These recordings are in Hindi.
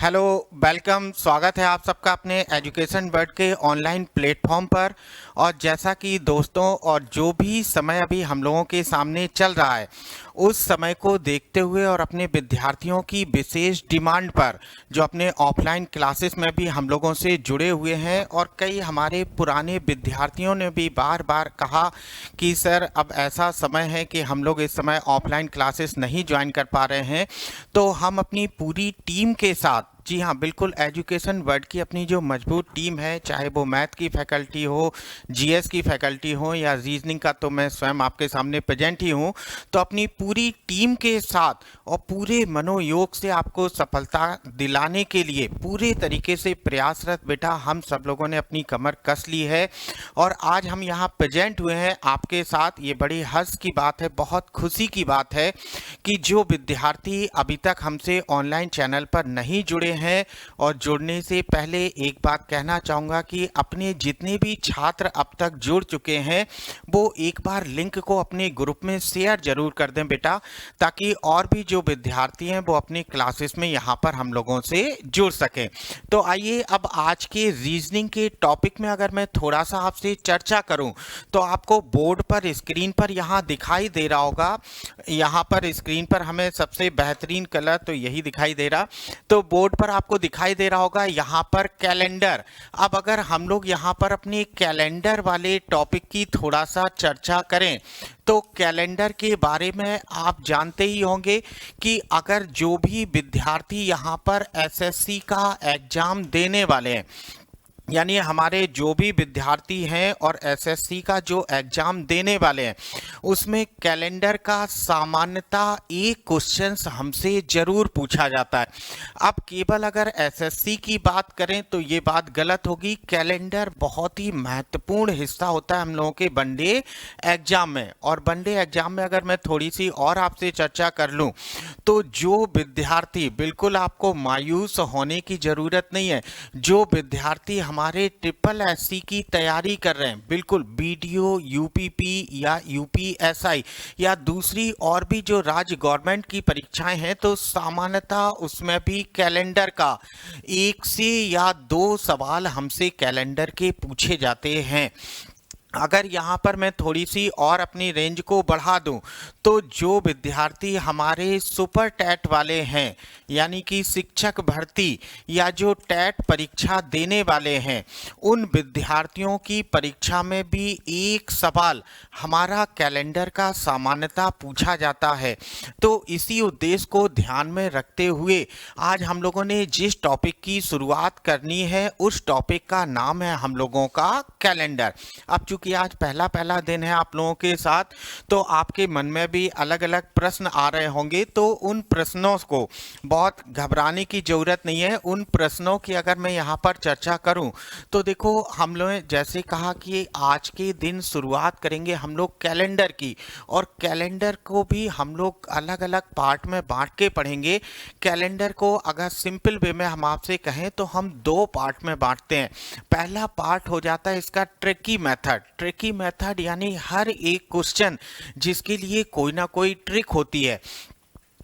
Hello, welcome. स्वागत है आप सबका अपने एजुकेशन वर्ल्ड के ऑनलाइन प्लेटफॉर्म पर। और जैसा कि दोस्तों, और जो भी समय अभी हम लोगों के सामने चल रहा है, उस समय को देखते हुए और अपने विद्यार्थियों की विशेष डिमांड पर जो अपने ऑफलाइन क्लासेस में भी हम लोगों से जुड़े हुए हैं, और कई हमारे पुराने विद्यार्थियों ने भी बार बार कहा कि सर अब ऐसा समय है कि हम लोग इस समय ऑफलाइन क्लासेस नहीं ज्वाइन कर पा रहे हैं, तो हम अपनी पूरी टीम के साथ, जी हाँ बिल्कुल, एजुकेशन वर्ल्ड की अपनी जो मजबूत टीम है, चाहे वो मैथ की फैकल्टी हो, जीएस की फैकल्टी हो या रीजनिंग का, तो मैं स्वयं आपके सामने प्रेजेंट ही हूँ। तो अपनी पूरी टीम के साथ और पूरे मनोयोग से आपको सफलता दिलाने के लिए पूरे तरीके से प्रयासरत बेटा हम सब लोगों ने अपनी कमर कस ली है। और आज हम यहाँ प्रेजेंट हुए हैं आपके साथ। ये बड़ी हर्ष की बात है, बहुत खुशी की बात है कि जो विद्यार्थी अभी तक हमसे ऑनलाइन चैनल पर नहीं जुड़े हैं, और जुड़ने से पहले एक बात कहना चाहूँगा कि अपने जितने भी छात्र अब तक जुड़ चुके हैं वो एक बार लिंक को अपने ग्रुप में शेयर जरूर कर दें बेटा, ताकि और भी जो विद्यार्थी हैं वो अपनी क्लासेस में यहाँ पर हम लोगों से जुड़ सकें। तो आइए अब आज के रीजनिंग के टॉपिक में अगर मैं थोड़ा सा आपसे चर्चा करूं, तो आपको बोर्ड पर स्क्रीन पर यहाँ दिखाई दे रहा होगा। यहाँ पर स्क्रीन पर हमें सबसे बेहतरीन कलर तो यही दिखाई दे रहा। तो बोर्ड पर आपको दिखाई दे रहा होगा यहाँ पर कैलेंडर। अब अगर हम लोग यहाँ पर अपने कैलेंडर वाले टॉपिक की थोड़ा सा चर्चा करें, तो कैलेंडर के बारे में आप जानते ही होंगे कि अगर जो भी विद्यार्थी यहाँ पर एसएससी का एग्जाम देने वाले हैं, यानी हमारे जो भी विद्यार्थी हैं और एसएससी का जो एग्जाम देने वाले हैं, उसमें कैलेंडर का सामान्यता एक क्वेश्चंस हमसे जरूर पूछा जाता है। अब केवल अगर एसएससी की बात करें तो ये बात गलत होगी। कैलेंडर बहुत ही महत्वपूर्ण हिस्सा होता है हम लोगों के वनडे एग्जाम में। और वनडे एग्जाम में अगर मैं थोड़ी सी और आपसे चर्चा कर लूं, तो जो विद्यार्थी, बिल्कुल आपको मायूस होने की जरूरत नहीं है, जो विद्यार्थी हमारे ट्रिपल एससी की तैयारी कर रहे हैं, बिल्कुल बीडीओ, यूपीपी या यूपीएसआई या दूसरी और भी जो राज्य गवर्नमेंट की परीक्षाएं हैं, तो सामान्यतः उसमें भी कैलेंडर का एक से या दो सवाल हमसे कैलेंडर के पूछे जाते हैं। अगर यहाँ पर मैं थोड़ी सी और अपनी रेंज को बढ़ा दूं, तो जो विद्यार्थी हमारे सुपर टैट वाले हैं, यानी कि शिक्षक भर्ती या जो टैट परीक्षा देने वाले हैं, उन विद्यार्थियों की परीक्षा में भी एक सवाल हमारा कैलेंडर का सामान्यता पूछा जाता है। तो इसी उद्देश्य को ध्यान में रखते हुए आज हम लोगों ने जिस टॉपिक की शुरुआत करनी है, उस टॉपिक का नाम है हम लोगों का कैलेंडर। अब कि आज पहला पहला दिन है आप लोगों के साथ, तो आपके मन में भी अलग अलग प्रश्न आ रहे होंगे, तो उन प्रश्नों को बहुत घबराने की जरूरत नहीं है। उन प्रश्नों की अगर मैं यहाँ पर चर्चा करूँ, तो देखो, हम लोग जैसे कहा कि आज के दिन शुरुआत करेंगे हम लोग कैलेंडर की, और कैलेंडर को भी हम लोग अलग अलग पार्ट में बांट के पढ़ेंगे। कैलेंडर को अगर सिंपल वे में हम आपसे कहें तो हम दो पार्ट में बांटते हैं। पहला पार्ट हो जाता है इसका ट्रिकी मेथड। ट्रिकी मेथड यानी हर एक क्वेश्चन जिसके लिए कोई ना कोई ट्रिक होती है।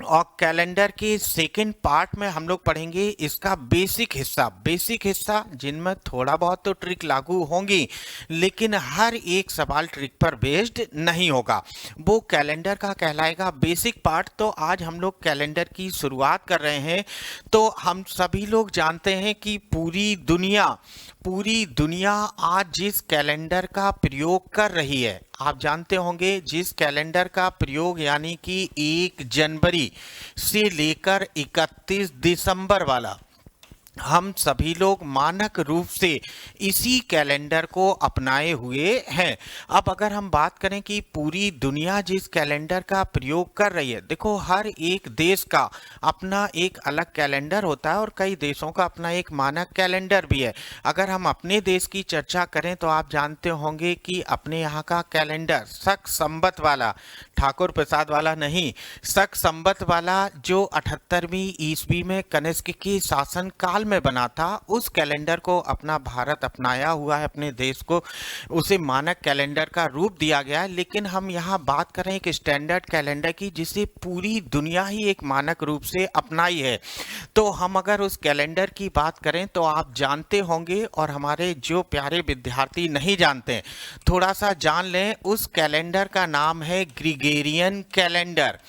और कैलेंडर के सेकंड पार्ट में हम लोग पढ़ेंगे इसका बेसिक हिस्सा। बेसिक हिस्सा जिनमें थोड़ा बहुत तो ट्रिक लागू होंगी, लेकिन हर एक सवाल ट्रिक पर बेस्ड नहीं होगा, वो कैलेंडर का कहलाएगा बेसिक पार्ट। तो आज हम लोग कैलेंडर की शुरुआत कर रहे हैं। तो हम सभी लोग जानते हैं कि पूरी दुनिया आज जिस कैलेंडर का प्रयोग कर रही है, आप जानते होंगे जिस कैलेंडर का प्रयोग यानी कि 1 जनवरी से लेकर 31 दिसंबर वाला, हम सभी लोग मानक रूप से इसी कैलेंडर को अपनाए हुए हैं। अब अगर हम बात करें कि पूरी दुनिया जिस कैलेंडर का प्रयोग कर रही है, देखो हर एक देश का अपना एक अलग कैलेंडर होता है और कई देशों का अपना एक मानक कैलेंडर भी है। अगर हम अपने देश की चर्चा करें तो आप जानते होंगे कि अपने यहाँ का कैलेंडर शक संवत वाला, ठाकुर प्रसाद वाला नहीं, शक संवत वाला, जो 78वीं ईस्वी में कनिष्क के शासन काल में बना था, उस कैलेंडर को अपना भारत अपनाया हुआ है, अपने देश को उसे मानक कैलेंडर का रूप दिया गया है। लेकिन हम यहाँ बात करें एक स्टैंडर्ड कैलेंडर की जिसे पूरी दुनिया ही एक मानक रूप से अपनाई है। तो हम अगर उस कैलेंडर की बात करें तो आप जानते होंगे, और हमारे जो प्यारे विद्यार्थी नहीं जानते थोड़ा सा जान लें, उस कैलेंडर का नाम है ग्रिगोरियन कैलेंडर।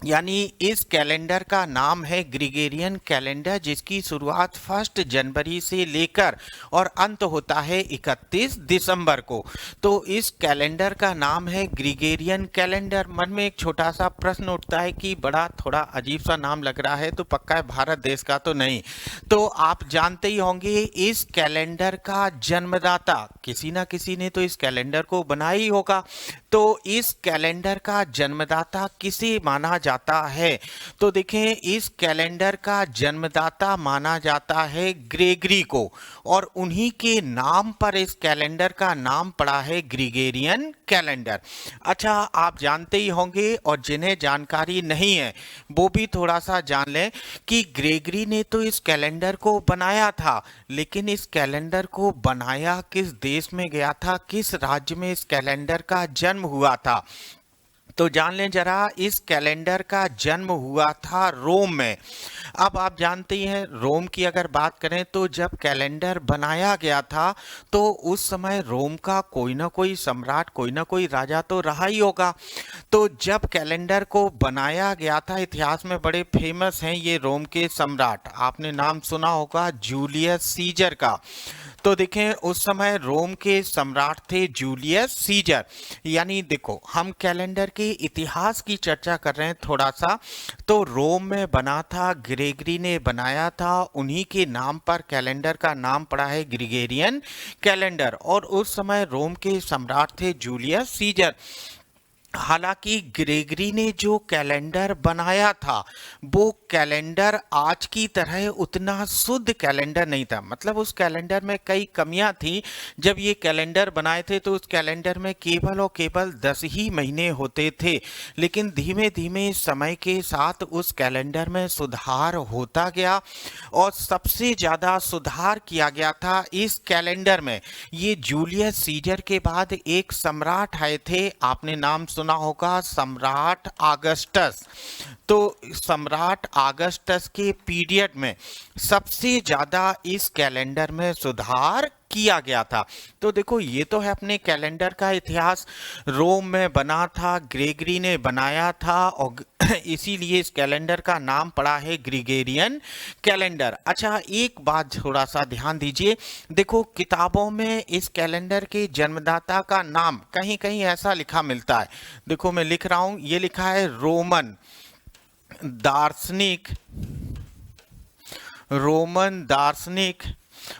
यानी इस कैलेंडर का नाम है ग्रिगोरियन कैलेंडर, जिसकी शुरुआत 1 जनवरी से लेकर और अंत होता है 31 दिसंबर को। तो इस कैलेंडर का नाम है ग्रिगोरियन कैलेंडर। मन में एक छोटा सा प्रश्न उठता है कि बड़ा थोड़ा अजीब सा नाम लग रहा है, तो पक्का है भारत देश का तो नहीं। तो आप जानते ही होंगे इस कैलेंडर का जन्मदाता किसी ना किसी ने तो इस कैलेंडर को बनाया ही होगा। तो इस कैलेंडर का जन्मदाता किसे माना जाता है? तो देखें, इस कैलेंडर का जन्मदाता माना जाता है ग्रेगरी को, और उन्हीं के नाम पर इस कैलेंडर का नाम पड़ा है ग्रिगोरियन कैलेंडर। अच्छा, आप जानते ही होंगे, और जिन्हें जानकारी नहीं है वो भी थोड़ा सा जान लें कि ग्रेगरी ने तो इस कैलेंडर को बनाया था, लेकिन इस कैलेंडर को बनाया किस देश में गया था, किस राज्य में इस कैलेंडर का जन्म हुआ था? तो जान लें जरा, इस कैलेंडर का जन्म हुआ था रोम में। अब आप जानते ही हैं, रोम की अगर बात करें तो जब कैलेंडर बनाया गया था तो उस समय रोम का कोई ना कोई सम्राट, कोई ना कोई राजा तो रहा ही होगा। तो जब कैलेंडर को बनाया गया था, इतिहास में बड़े फेमस हैं ये रोम के सम्राट, आपने नाम सुना होगा जूलियस सीजर का। तो देखें, उस समय रोम के सम्राट थे जूलियस सीजर। यानी देखो, हम कैलेंडर के इतिहास की चर्चा कर रहे हैं थोड़ा सा। तो रोम में बना था, ग्रेगरी ने बनाया था, उन्हीं के नाम पर कैलेंडर का नाम पड़ा है ग्रिगोरियन कैलेंडर। और उस समय रोम के सम्राट थे जूलियस सीजर। हालांकि ग्रेगरी ने जो कैलेंडर बनाया था वो कैलेंडर आज की तरह उतना शुद्ध कैलेंडर नहीं था। मतलब उस कैलेंडर में कई कमियां थी। जब ये कैलेंडर बनाए थे तो उस कैलेंडर में केवल और केवल 10 ही महीने होते थे। लेकिन धीमे धीमे समय के साथ उस कैलेंडर में सुधार होता गया, और सबसे ज़्यादा सुधार किया गया था इस कैलेंडर में। ये जूलियस सीजर के बाद एक सम्राट आए थे, आपने नाम सुना होगा, सम्राट ऑगस्टस। तो सम्राट ऑगस्टस के पीरियड में सबसे ज्यादा इस कैलेंडर में सुधार किया गया था। तो देखो, ये तो है अपने कैलेंडर का इतिहास। रोम में बना था, ग्रेगरी ने बनाया था, और इसीलिए इस कैलेंडर का नाम पड़ा है ग्रिगोरियन कैलेंडर। अच्छा, एक बात थोड़ा सा ध्यान दीजिए। देखो, किताबों में इस कैलेंडर के जन्मदाता का नाम कहीं कहीं ऐसा लिखा मिलता है। देखो, मैं लिख रहा हूं, ये लिखा है रोमन दार्शनिक,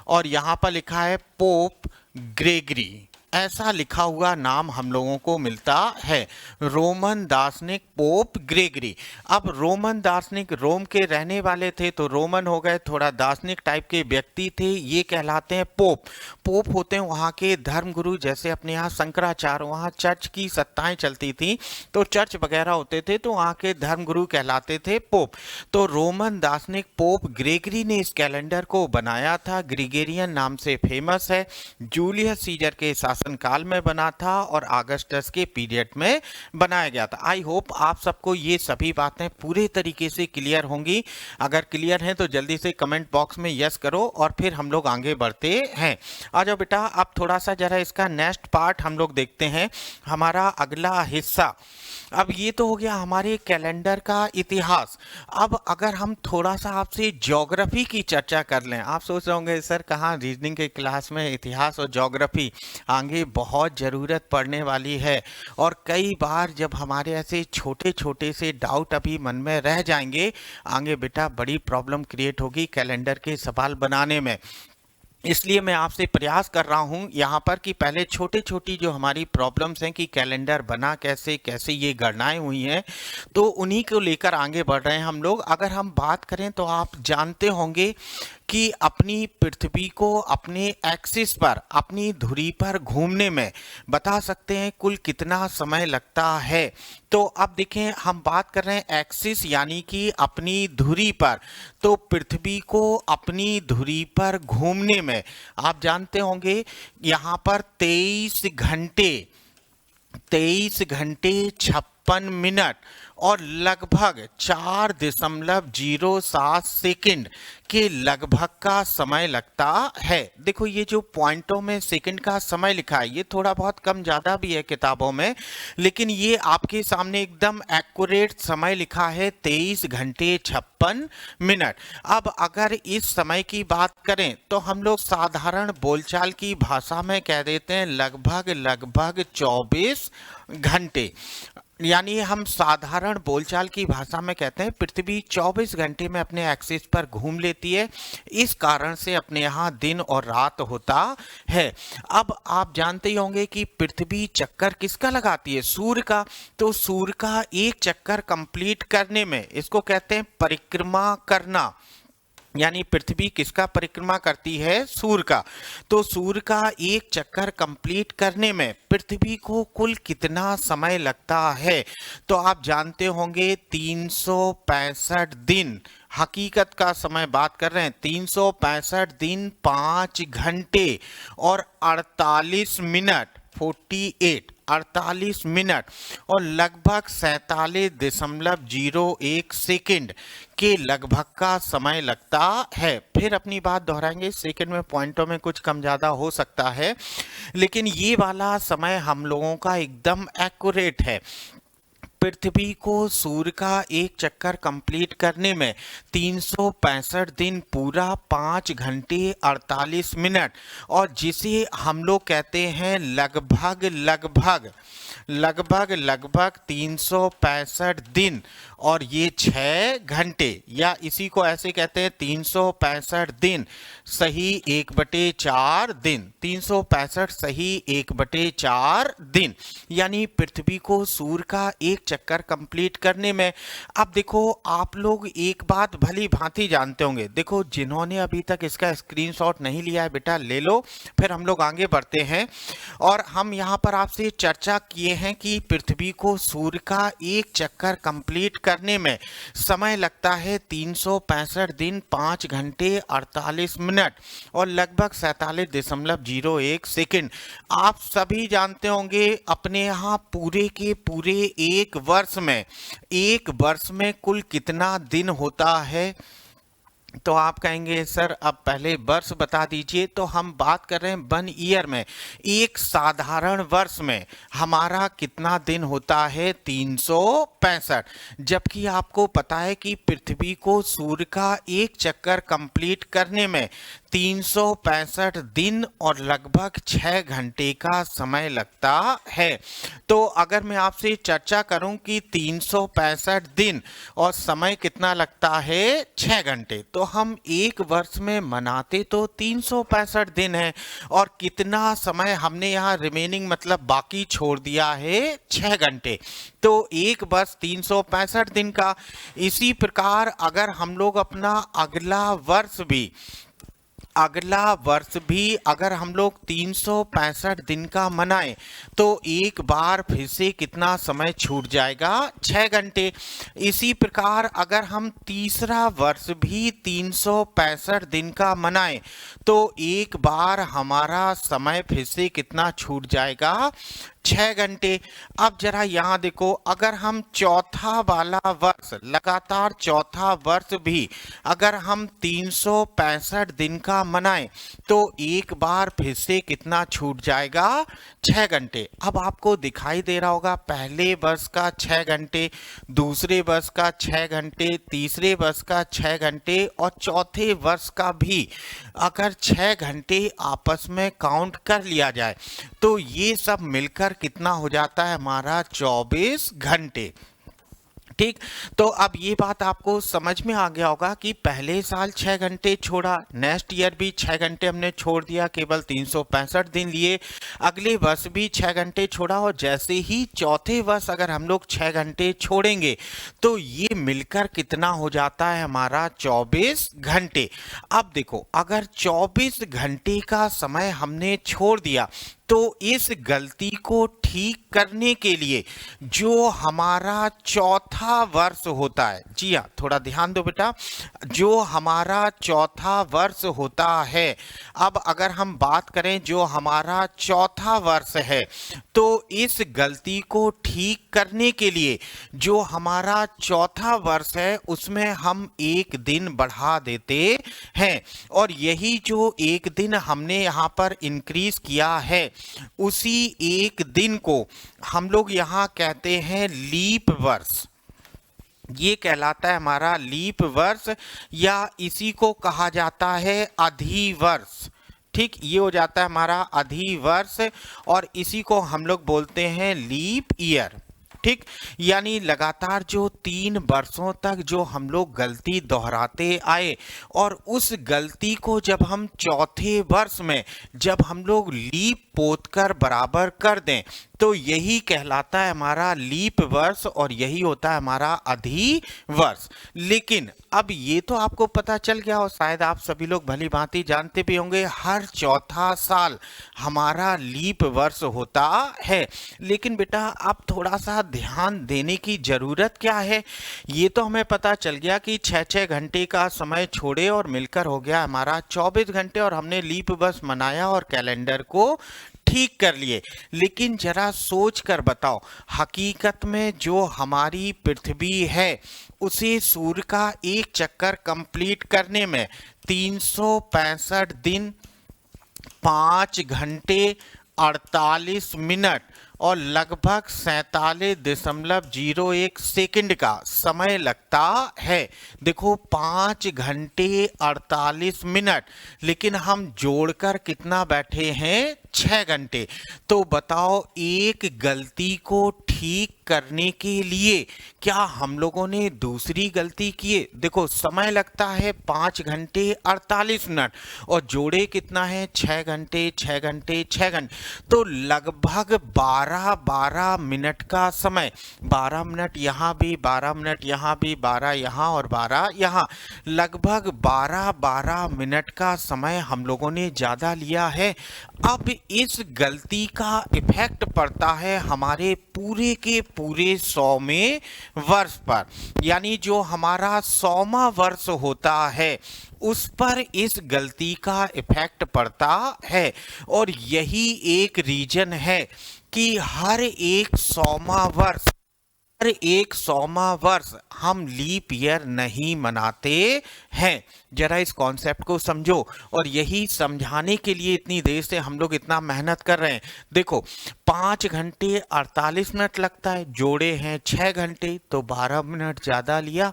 और यहां पर लिखा है पोप ग्रेगरी। ऐसा लिखा हुआ नाम हम लोगों को मिलता है, रोमन दार्शनिक पोप ग्रेगरी। अब रोमन दार्शनिक रोम के रहने वाले थे, तो रोमन हो गए, थोड़ा दार्शनिक टाइप के व्यक्ति थे, ये कहलाते हैं पोप। पोप होते हैं वहाँ के धर्मगुरु। जैसे अपने यहाँ शंकराचार्य, वहाँ चर्च की सत्ताएं चलती थी, तो चर्च वगैरह होते थे, तो वहाँ के धर्मगुरु कहलाते थे पोप। तो रोमन दार्शनिक पोप ग्रेगरी ने इस कैलेंडर को बनाया था, ग्रिगोरियन नाम से फेमस है। जूलियस सीजर के काल में बना था और अगस्टस के पीरियड में बनाया गया था। आई होप आप सबको ये सभी बातें पूरे तरीके से क्लियर होंगी। अगर क्लियर हैं तो जल्दी से कमेंट बॉक्स में यस करो, और फिर हम लोग आगे बढ़ते हैं। आ जाओ बेटा, अब थोड़ा सा जरा इसका नेक्स्ट पार्ट हम लोग देखते हैं, हमारा अगला हिस्सा। अब ये तो हो गया हमारे कैलेंडर का इतिहास। अब अगर हम थोड़ा सा आपसे ज्योग्राफी की चर्चा कर लें। आप सोच रहे होंगे सर कहाँ रीजनिंग के क्लास में इतिहास और ज्योग्राफी, आगे बहुत ज़रूरत पड़ने वाली है। और कई बार जब हमारे ऐसे छोटे छोटे से डाउट अभी मन में रह जाएंगे, आगे बेटा बड़ी प्रॉब्लम क्रिएट होगी कैलेंडर के सवाल बनाने में। इसलिए मैं आपसे प्रयास कर रहा हूं यहाँ पर कि पहले छोटी छोटी जो हमारी प्रॉब्लम्स हैं कि कैलेंडर बना कैसे, कैसे ये गणनाएं हुई हैं, तो उन्हीं को लेकर आगे बढ़ रहे हैं हम लोग। अगर हम बात करें तो आप जानते होंगे कि अपनी पृथ्वी को अपने एक्सिस पर, अपनी धुरी पर घूमने में बता सकते हैं कुल कितना समय लगता है। तो अब देखें, हम बात कर रहे हैं एक्सिस यानी कि अपनी धुरी पर। तो पृथ्वी को अपनी धुरी पर घूमने में आप जानते होंगे यहाँ पर 23 घंटे 56 मिनट और लगभग 4.07 सेकंड के लगभग का समय लगता है। देखो, ये जो पॉइंटों में सेकंड का समय लिखा है ये थोड़ा बहुत कम ज़्यादा भी है किताबों में, लेकिन ये आपके सामने एकदम एक्यूरेट समय लिखा है 23 घंटे 56 मिनट। अब अगर इस समय की बात करें तो हम लोग साधारण बोलचाल की भाषा में कह देते हैं लगभग 24 घंटे। यानी हम साधारण बोलचाल की भाषा में कहते हैं पृथ्वी 24 घंटे में अपने एक्सिस पर घूम लेती है। इस कारण से अपने यहाँ दिन और रात होता है। अब आप जानते ही होंगे कि पृथ्वी चक्कर किसका लगाती है? सूर्य का। तो सूर्य का एक चक्कर कंप्लीट करने में, इसको कहते हैं परिक्रमा करना, यानी पृथ्वी किसका परिक्रमा करती है? सूर्य का। तो सूर्य का एक चक्कर कंप्लीट करने में पृथ्वी को कुल कितना समय लगता है? तो आप जानते होंगे 365 दिन, हकीकत का समय बात कर रहे हैं, 365 दिन 5 घंटे और 48 मिनट 48 मिनट और लगभग 47.01 सेकंड के लगभग का समय लगता है। फिर अपनी बात दोहराएंगे, सेकंड में पॉइंटों में कुछ कम ज़्यादा हो सकता है, लेकिन ये वाला समय हम लोगों का एकदम एक्यूरेट है। पृथ्वी को सूर्य का एक चक्कर कंप्लीट करने में 365 दिन पूरा 5 घंटे 48 मिनट और जिसे हम लोग कहते हैं लगभग 365 दिन और ये 6 घंटे, या इसी को ऐसे कहते हैं 365 दिन सही 1/4 दिन, 365 सही 1/4 दिन। यानी पृथ्वी को सूर्य का एक चक्कर कंप्लीट करने में, अब देखो आप लोग एक बात भली भांति जानते होंगे, देखो जिन्होंने अभी तक इसका स्क्रीनशॉट नहीं लिया है बेटा ले लो, फिर हम लोग आगे बढ़ते हैं। और हम यहाँ पर आपसे चर्चा किए हैं कि पृथ्वी को सूर्य का एक चक्कर कंप्लीट करने में समय लगता है 365 दिन 5 घंटे 48 मिनट और लगभग 47.01 सेकंड। आप सभी जानते होंगे अपने यहाँ पूरे के पूरे एक वर्ष में कुल कितना दिन होता है? तो आप कहेंगे सर अब पहले वर्ष बता दीजिए। तो हम बात कर रहे हैं 1 ईयर में, एक साधारण वर्ष में हमारा कितना दिन होता है? 365। जबकि आपको पता है कि पृथ्वी को सूर्य का एक चक्कर कंप्लीट करने में 365 दिन और लगभग 6 घंटे का समय लगता है। तो अगर मैं आपसे चर्चा करूं कि 365 दिन और समय कितना लगता है? 6 घंटे, तो हम एक वर्ष में मनाते तो 365 दिन है और कितना समय हमने यहाँ रिमेनिंग मतलब बाकी छोड़ दिया है? 6 घंटे। तो एक वर्ष 365 दिन का। इसी प्रकार अगर हम लोग अपना अगला वर्ष भी अगर हम लोग 365 दिन का मनाएं तो एक बार फिर से कितना समय छूट जाएगा? 6 घंटे। इसी प्रकार अगर हम तीसरा वर्ष भी 365 दिन का मनाएं तो एक बार हमारा समय फिर से कितना छूट जाएगा? 6 घंटे। अब जरा यहाँ देखो, अगर हम चौथा वाला वर्ष, लगातार चौथा वर्ष भी अगर हम 365 दिन का मनाएं तो एक बार फिर से कितना छूट जाएगा? 6 घंटे। अब आपको दिखाई दे रहा होगा पहले वर्ष का 6 घंटे, दूसरे वर्ष का 6 घंटे, तीसरे वर्ष का 6 घंटे और चौथे वर्ष का भी अगर 6 घंटे आपस में काउंट कर लिया जाए तो ये सब मिलकर कितना हो जाता है हमारा? 24 घंटे। ठीक। तो अब ये बात आपको समझ में आ गया होगा कि पहले साल 6 घंटे छोड़ा, नेक्स्ट ईयर भी 6 घंटे हमने छोड़ दिया, केवल 365 दिन लिए, अगले वर्ष भी 6 घंटे छोड़ा, और जैसे ही चौथे वर्ष अगर हम लोग 6 घंटे छोड़ेंगे तो ये मिलकर कितना हो जाता है हमारा 24 घंटे। अब देखो, अगर 24 घंटे का समय हमने छोड़ दिया तो इस गलती को ठीक करने के लिए जो हमारा चौथा वर्ष होता है, जी हाँ थोड़ा ध्यान दो बेटा, जो हमारा चौथा वर्ष होता है, अब अगर हम बात करें जो हमारा चौथा वर्ष है, तो इस गलती को ठीक करने के लिए जो हमारा चौथा वर्ष है उसमें हम एक दिन बढ़ा देते हैं, और यही जो एक दिन हमने यहाँ पर इंक्रीज किया है उसी एक दिन को हम लोग यहाँ कहते हैं लीप वर्ष। ये कहलाता है हमारा लीप वर्ष, या इसी को कहा जाता है अधिवर्ष। ठीक, ये हो जाता है हमारा अधिवर्ष, और इसी को हम लोग बोलते हैं लीप ईयर। ठीक, यानी लगातार जो 3 वर्षों तक जो हम लोग गलती दोहराते आए, और उस गलती को जब हम चौथे वर्ष में जब हम लोग लीप पोत कर बराबर कर दें तो यही कहलाता है हमारा लीप वर्ष, और यही होता है हमारा अधिवर्ष। लेकिन अब ये तो आपको पता चल गया, और शायद आप सभी लोग भली भांति जानते भी होंगे हर चौथा साल हमारा लीप वर्ष होता है। लेकिन बेटा अब थोड़ा सा ध्यान देने की जरूरत क्या है, ये तो हमें पता चल गया कि 6-6 घंटे का समय छोड़े और मिलकर हो गया हमारा 24 घंटे, और हमने लीप वर्ष मनाया और कैलेंडर को ठीक कर लिए। लेकिन जरा सोच कर बताओ, हकीकत में जो हमारी पृथ्वी है उसे सूर्य का एक चक्कर कंप्लीट करने में 365 दिन, 5 घंटे 48 मिनट और लगभग 47.01 सेकंड का समय लगता है। देखो 5 घंटे 48 मिनट, लेकिन हम जोड़कर कितना बैठे हैं 6 घंटे। तो बताओ एक गलती को ठीक करने के लिए क्या हम लोगों ने दूसरी गलती की है? देखो समय लगता है 5 घंटे 48 मिनट और जोड़े कितना है 6 घंटे 6 घंटे 6 घंटे, तो लगभग 12 मिनट का समय, 12 मिनट यहाँ भी, 12 मिनट यहाँ भी, 12 यहाँ और 12 यहाँ, लगभग 12 मिनट का समय हम लोगों ने ज़्यादा लिया है। अब इस गलती का इफेक्ट पड़ता है हमारे पूरे के पूरे 100वें वर्ष पर, यानी जो हमारा 100वां वर्ष होता है उस पर इस गलती का इफेक्ट पड़ता है। और यही एक रीजन है कि हर एक 100वां वर्ष हम लीप ईयर नहीं मनाते हैं। जरा इस कॉन्सेप्ट को समझो, और यही समझाने के लिए इतनी देर से हम लोग इतना मेहनत कर रहे हैं। देखो 5 घंटे 48 मिनट लगता है, जोड़े हैं 6 घंटे तो 12 मिनट ज़्यादा लिया।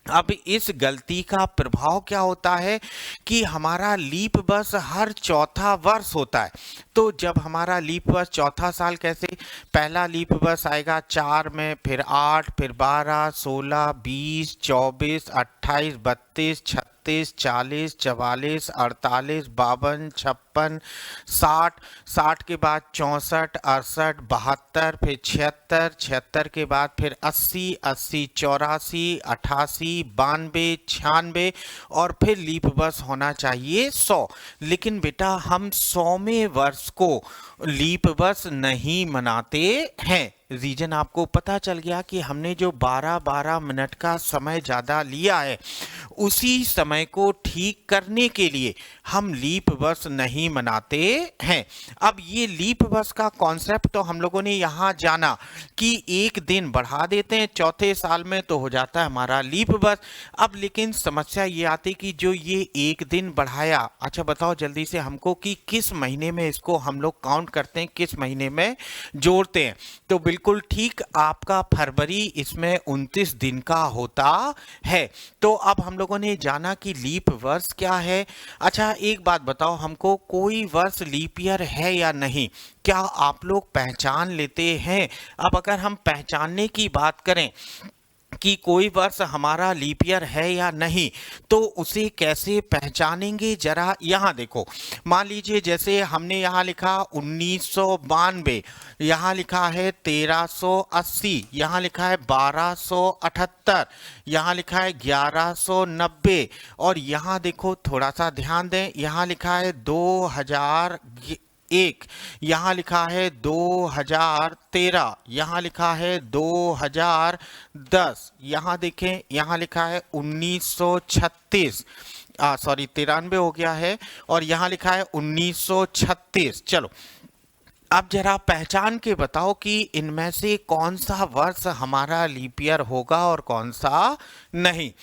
अब इस गलती का प्रभाव क्या होता है कि हमारा लीप वर्ष हर चौथा वर्ष होता है। तो जब हमारा लीप वर्ष चौथा साल कैसे, पहला लीप वर्ष आएगा 4 में, फिर 8, फिर 12, 16, 20, 24, 28, 32, 36, 40, 44, 48, 52, 56, 60, 60 के बाद 64, 68, 72, फिर 76, 76 के बाद फिर 80, 80, 84, 88, 92, 96 और फिर लीप वर्ष होना चाहिए 100। लेकिन बेटा हम 100वें वर्ष को लीप वर्ष नहीं मनाते हैं। रीजन आपको पता चल गया कि हमने जो 12 मिनट का समय ज़्यादा लिया है उसी समय को ठीक करने के लिए हम लीप वर्ष नहीं मनाते हैं। अब ये लीप वर्ष का कॉन्सेप्ट तो हम लोगों ने यहाँ जाना कि एक दिन बढ़ा देते हैं चौथे साल में तो हो जाता है हमारा लीप वर्ष। अब लेकिन समस्या ये आती कि जो ये एक दिन बढ़ाया, अच्छा बताओ जल्दी से हमको कि किस महीने में इसको हम लोग काउंट करते हैं, किस महीने में जोड़ते हैं। तो बिल्कुल ठीक, आपका फरवरी इसमें 29 दिन का होता है। तो अब हम लोगों ने जाना कि लीप वर्ष क्या है। अच्छा एक बात बताओ हमको, कोई वर्ष लीप ईयर है या नहीं, क्या आप लोग पहचान लेते हैं? अब अगर हम पहचानने की बात करें कि कोई वर्ष हमारा लीप ईयर है या नहीं, तो उसे कैसे पहचानेंगे जरा यहाँ देखो। मान लीजिए जैसे हमने यहाँ लिखा 1992, यहाँ लिखा है 1380, यहाँ लिखा है 1278, यहाँ लिखा है 1190, और यहाँ देखो थोड़ा सा ध्यान दें, यहाँ लिखा है 2001, यहाँ लिखा है 2013, यहाँ लिखा है 2010, यहाँ देखें यहाँ लिखा है 1936, सॉरी 93 हो गया है, और यहाँ लिखा है 1936। चलो अब जरा पहचान के बताओ कि इनमें से कौन सा वर्ष हमारा लीप ईयर होगा और कौन सा नहीं।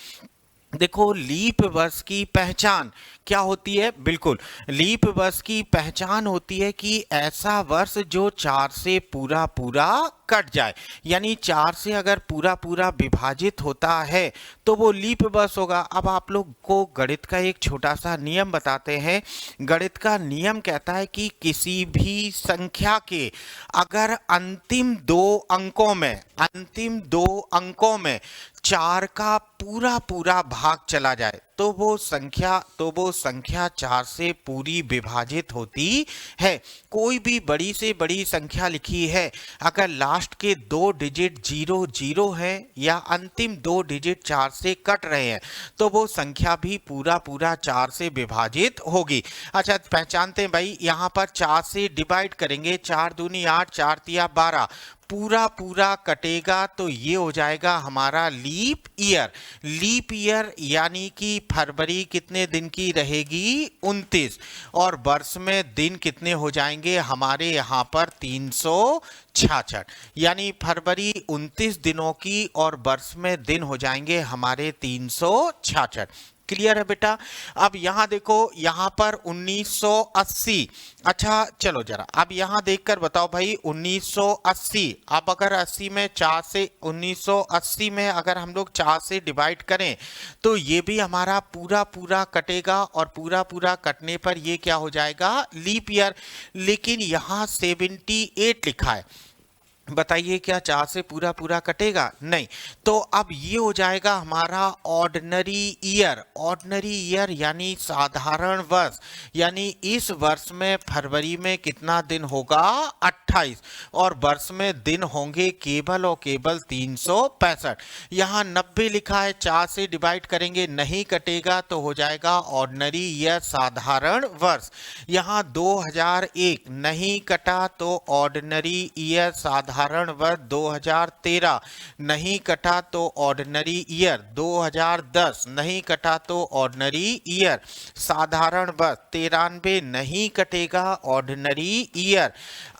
देखो लीप वर्ष की पहचान क्या होती है, बिल्कुल लीप वर्ष की पहचान होती है कि ऐसा वर्ष जो 4 से पूरा पूरा कट जाए, यानी 4 से अगर पूरा पूरा विभाजित होता है तो वो लीप वर्ष होगा। अब आप लोग को गणित का एक छोटा सा नियम बताते हैं। गणित का नियम कहता है कि किसी भी संख्या के अगर अंतिम दो अंकों में 4 का पूरा पूरा भाग चला जाए तो वो संख्या 4 से पूरी विभाजित होती है। कोई भी बड़ी से बड़ी संख्या लिखी है, अगर लास्ट के 2 डिजिट 00 है या अंतिम 2 डिजिट 4 से कट रहे हैं तो वो संख्या भी पूरा पूरा 4 से विभाजित होगी। अच्छा पहचानते हैं भाई, यहाँ पर 4 से डिवाइड करेंगे, 4 दूनी 8, 4 तिया 12, पूरा पूरा कटेगा तो ये हो जाएगा हमारा लीप ईयर। लीप ईयर यानी कि फरवरी कितने दिन की रहेगी, 29, और वर्ष में दिन कितने हो जाएंगे हमारे यहाँ पर 366, यानी फरवरी 29 दिनों की और वर्ष में दिन हो जाएंगे हमारे 366। क्लियर है बेटा। अब यहाँ देखो यहाँ पर 1980। अच्छा चलो जरा अब यहाँ देखकर बताओ भाई 1980, अब अगर 80 में 4 से 1980 में अगर हम लोग 4 से डिवाइड करें तो ये भी हमारा पूरा पूरा कटेगा, और पूरा पूरा कटने पर ये क्या हो जाएगा, लीप ईयर। लेकिन यहाँ 78 लिखा है, बताइए क्या 4 से पूरा पूरा कटेगा, नहीं। तो अब ये हो जाएगा हमारा ऑर्डिनरी ईयर। ऑर्डिनरी ईयर यानी साधारण वर्ष, यानी इस वर्ष में फरवरी में कितना दिन होगा, 28, और वर्ष में दिन होंगे केवल और केवल 365। यहाँ 90 लिखा है, 4 से डिवाइड करेंगे नहीं कटेगा तो हो जाएगा ऑर्डिनरी ईयर साधारण वर्ष। यहाँ 2001 नहीं कटा तो ऑर्डिनरी ईयर साधारण वर्ष। 2013 नहीं कटा तो ऑर्डिनरी ईयर। 2010 नहीं कटा तो ऑर्डिनरी ईयर साधारण वर्ष। 93 नहीं कटेगा ऑर्डिनरी ईयर।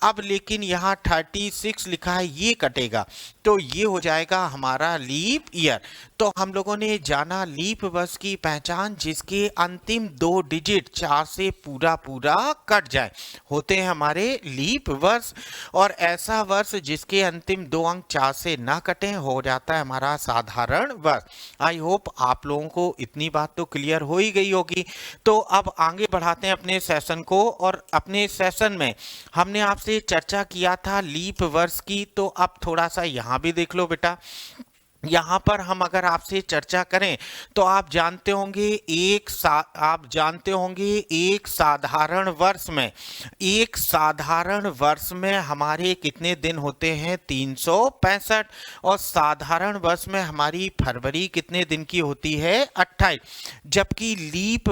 अब लेकिन यहाँ 36 लिखा है, ये कटेगा तो ये हो जाएगा हमारा लीप ईयर। तो हम लोगों ने जाना लीप वर्ष की पहचान, जिसके अंतिम 2 डिजिट 4 से पूरा पूरा कट जाए होते हैं हमारे लीप वर्ष, और ऐसा वर्ष जिसके अंतिम 2 अंक 4 से ना कटें हो जाता है हमारा साधारण वर्ष। आई होप आप लोगों को इतनी बात तो क्लियर हो ही गई होगी। तो अब आगे बढ़ाते हैं अपने सेशन को, और अपने सेशन में हमने आपसे चर्चा किया था लीप वर्ष की, तो अब थोड़ा सा यहाँ भी देख लो बेटा। यहाँ पर हम अगर आपसे चर्चा करें तो आप जानते होंगे एक साधारण वर्ष में हमारे कितने दिन होते हैं, 365, और साधारण वर्ष में हमारी फरवरी कितने दिन की होती है, 28। जबकि लीप